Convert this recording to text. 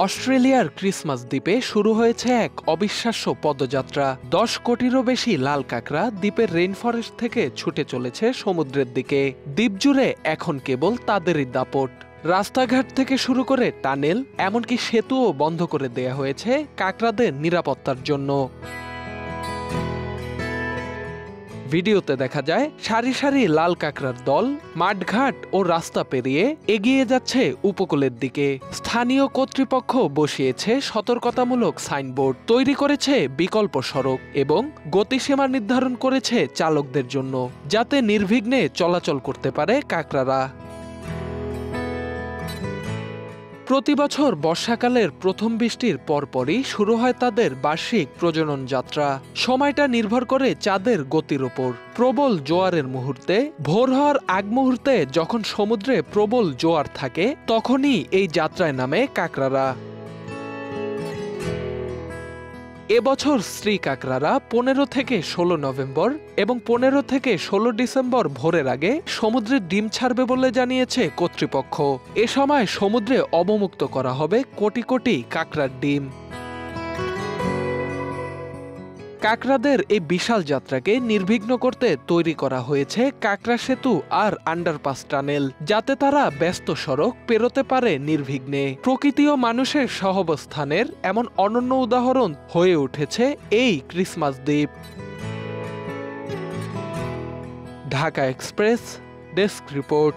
অস্ট্রেলিয়ার ক্রিসমাস দ্বীপে শুরু হয়েছে এক অবিশ্বাস্য পদযাত্রা। 10 কোটিরও বেশি লাল কাঁকড়া দ্বীপের রেইনফরেস্ট থেকে ছুটে চলেছে সমুদ্রের দিকে। দ্বীপ জুড়ে এখন কেবল তাদেরই দাপট। রাস্তাঘাট থেকে শুরু করে টানেল, এমনকি সেতুও বন্ধ করে দেয়া হয়েছে কাঁকড়াদের নিরাপত্তার জন্য। ভিডিওতে দেখা যায় সারি সারি লাল কাঁকড়ার দল মাঠঘাট ও রাস্তা পেরিয়ে এগিয়ে যাচ্ছে উপকূলের দিকে। স্থানীয় কর্তৃপক্ষ বসিয়েছে সতর্কতামূলক সাইনবোর্ড, তৈরি করেছে বিকল্প সড়ক এবং গতিসীমা নির্ধারণ করেছে চালকদের জন্য, যাতে নির্বিঘ্নে চলাচল করতে পারে কাঁকড়ারা। প্রতি বছর বর্ষাকালের প্রথম বৃষ্টির পরপরই শুরু হয় তাদের বার্ষিক প্রজনন যাত্রা। সময়টা নির্ভর করে চাঁদের গতির উপর। প্রবল জোয়ারের মুহূর্তে, ভোর হওয়ার আগ মুহূর্তে যখন সমুদ্রে প্রবল জোয়ার থাকে, তখনই এই যাত্রায় নামে কাঁকড়ারা। এবছর স্ত্রী কাঁকড়ারা 15 থেকে 16 নভেম্বর এবং 15 থেকে 16 ডিসেম্বর ভোরের আগে সমুদ্রে ডিম ছাড়বে বলে জানিয়েছে কর্তৃপক্ষ। এ সময় সমুদ্রে অবমুক্ত করা হবে কোটি কোটি কাঁকড়ার ডিম। কাঁকড়াদের এই বিশাল যাত্রাকে নির্বিঘ্ন করতে তৈরি করা হয়েছে কাঁকড়া সেতু আর আন্ডারপাস টানেল, যাতে তারা ব্যস্ত সড়ক পেরোতে পারে নির্বিঘ্নে। প্রকৃতি ও মানুষের সহাবস্থানের এমন অনন্য উদাহরণ হয়ে উঠেছে এই ক্রিসমাস দ্বীপ। Dhaka express desk report.